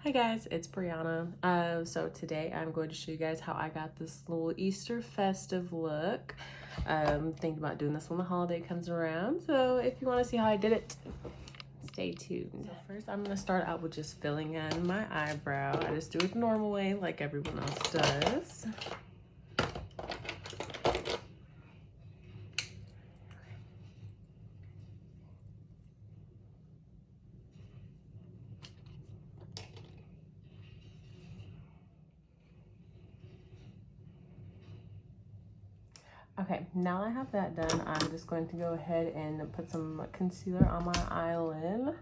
Hi guys, it's Brianna. So today I'm going to show you guys how I got this little Easter festive look. Thinking about doing this when the holiday comes around. So if you want to see how I did it, stay tuned. So first I'm going to start out with just filling in my eyebrow. I just do it the normal way like everyone else does. Okay, now I have that done, I'm just going to go ahead and put some concealer on my eyelid.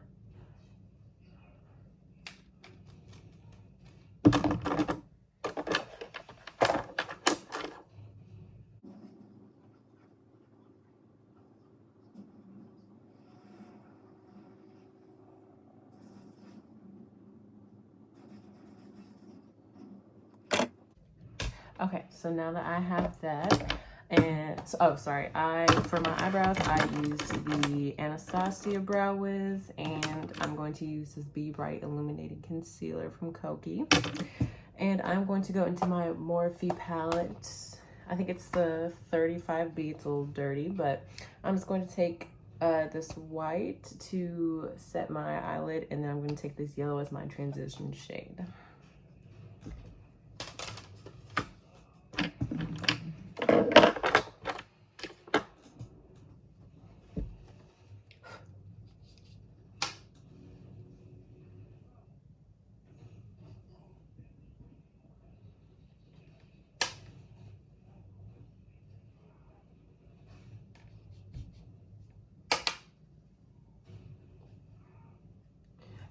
Okay, so now that I have that, and for my eyebrows, I used the Anastasia Brow Wiz, and I'm going to use this Be Bright Illuminating Concealer from Kokie. And I'm going to go into my Morphe palette. I think it's the 35B, it's a little dirty, but I'm just going to take this white to set my eyelid, and then I'm going to take this yellow as my transition shade.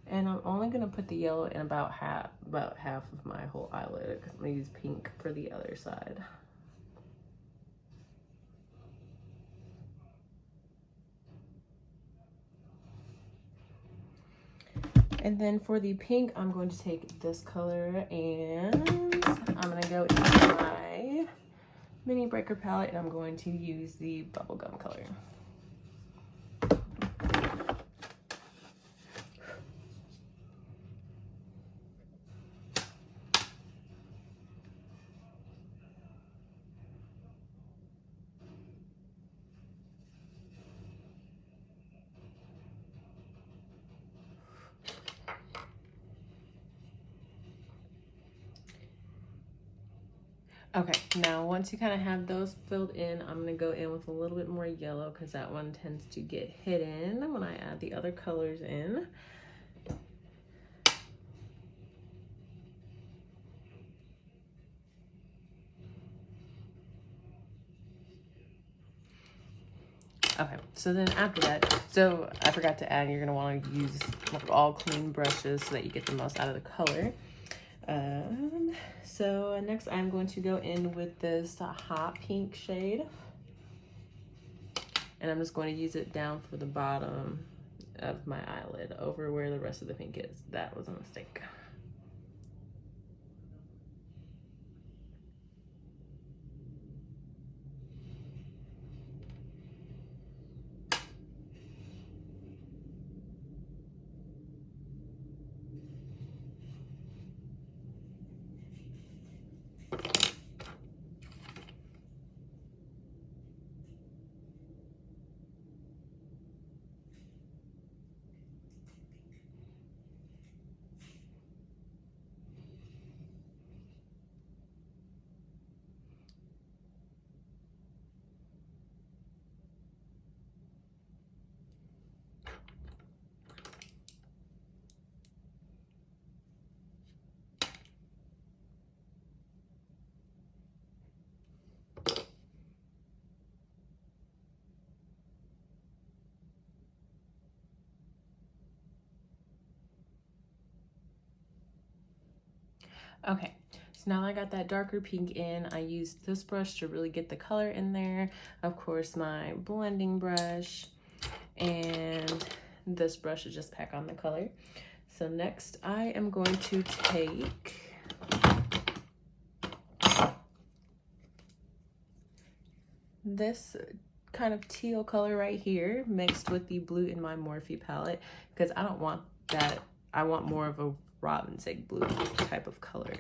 And I'm only gonna put the yellow in about half of my whole eyelid, because I'm gonna use pink for the other side. And then for the pink, I'm going to take this color and I'm gonna go into my mini breaker palette, and I'm going to use the bubblegum color. Okay, now once you kind of have those filled in, I'm going to go in with a little bit more yellow, because that one tends to get hidden when I add the other colors in. Okay, so then after that, so I forgot to add, you're going to want to use all clean brushes so that you get the most out of the color. So next I'm going to go in with this hot pink shade, and I'm just going to use it down for the bottom of my eyelid over where the rest of the pink is. That was a mistake. Okay, so now I got that darker pink in, I used this brush to really get the color in there. Of course, my blending brush, and this brush to just pack on the color. So next I am going to take this kind of teal color right here mixed with the blue in my Morphe palette, because I don't want that I want more of a robin's egg blue type of color.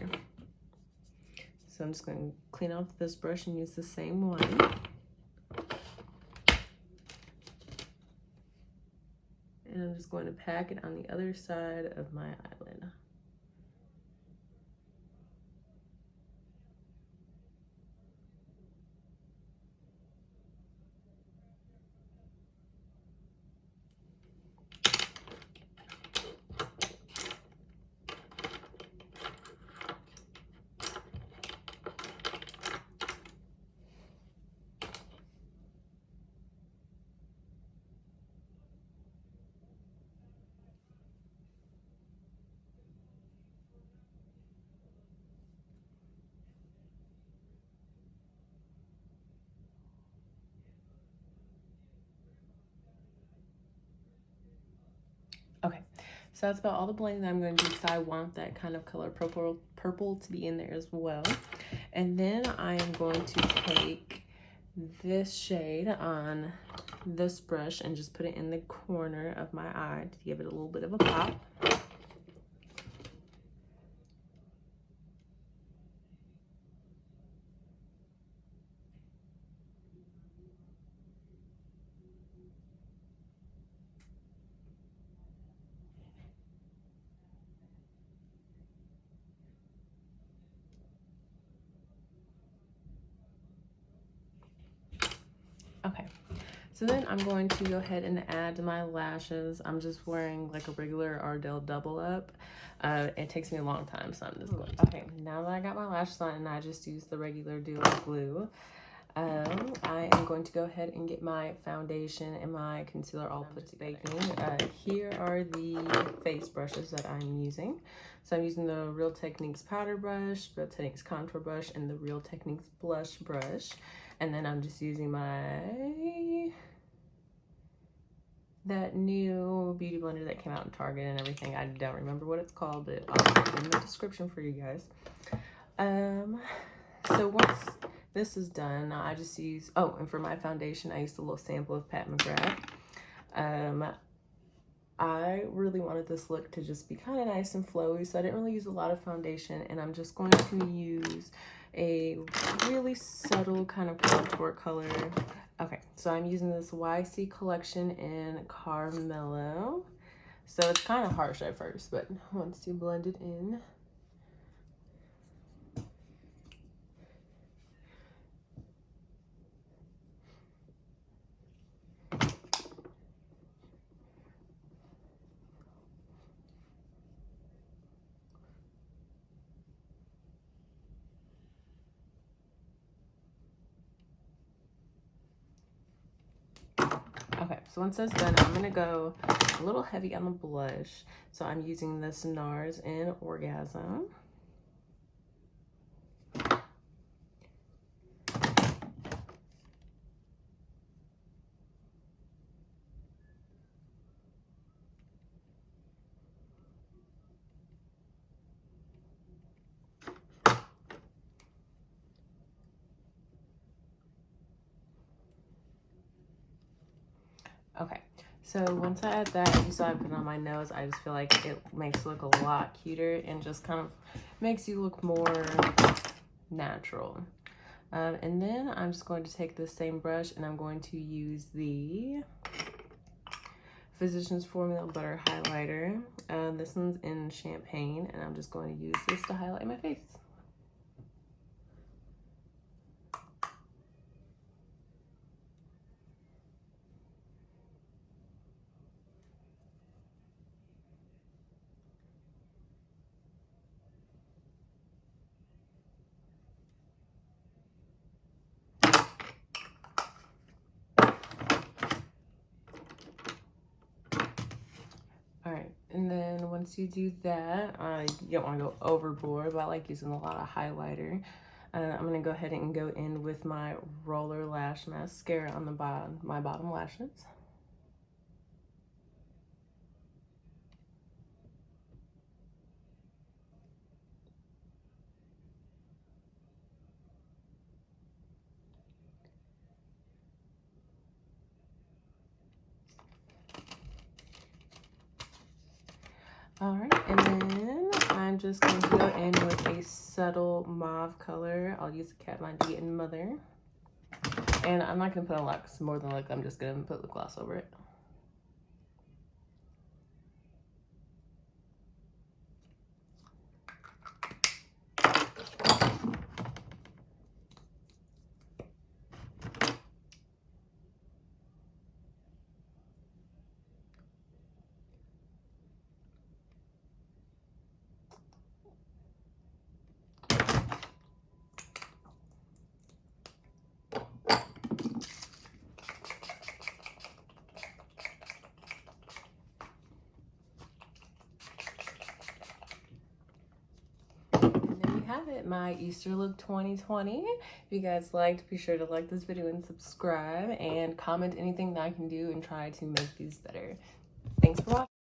So I'm just going to clean off this brush and use the same one. And I'm just going to pack it on the other side of my eyelid. Okay, so that's about all the blending that I'm going to do because I want that kind of color purple to be in there as well. And then I am going to take this shade on this brush and just put it in the corner of my eye to give it a little bit of a pop. Okay, so then I'm going to go ahead and add my lashes. I'm just wearing like a regular Ardell double up. It takes me a long time, so I'm just going to. Okay, now that I got my lashes on and I just used the regular duo glue, I am going to go ahead and get my foundation and my concealer all put together. Here are the face brushes that I'm using. So I'm using the Real Techniques powder brush, Real Techniques contour brush, and the Real Techniques blush brush. And then I'm just using that new beauty blender that came out in Target and everything. I don't remember what it's called, but I'll put it in the description for you guys. So once this is done, I just use, oh, and for my foundation, I used a little sample of Pat McGrath. I really wanted this look to just be kind of nice and flowy, so I didn't really use a lot of foundation, and I'm just going to use a really subtle kind of contour color. Okay, so I'm using this YC collection in Carmelo. So it's kind of harsh at first, but once you blend it in, okay, so once that's done, I'm gonna go a little heavy on the blush. So I'm using this NARS in Orgasm. Okay, so once I add that, you saw I put it on my nose, I just feel like it makes it look a lot cuter and just kind of makes you look more natural. And then I'm just going to take this same brush and I'm going to use the Physicians Formula Butter Highlighter. This one's in Champagne, and I'm just going to use this to highlight my face. All right, and then once you do that, you don't want to go overboard, but I like using a lot of highlighter. I'm gonna go ahead and go in with my Roller Lash Mascara on the bottom, my bottom lashes. All right, and then I'm just going to go in with a subtle mauve color. I'll use Kat Von D and Mother. And I'm not going to put a lot, because more than likely I'm just going to put lip gloss over it. Have it, my Easter look 2020. If you guys liked, be sure to like this video and subscribe, and comment anything that I can do and try to make these better. Thanks for watching.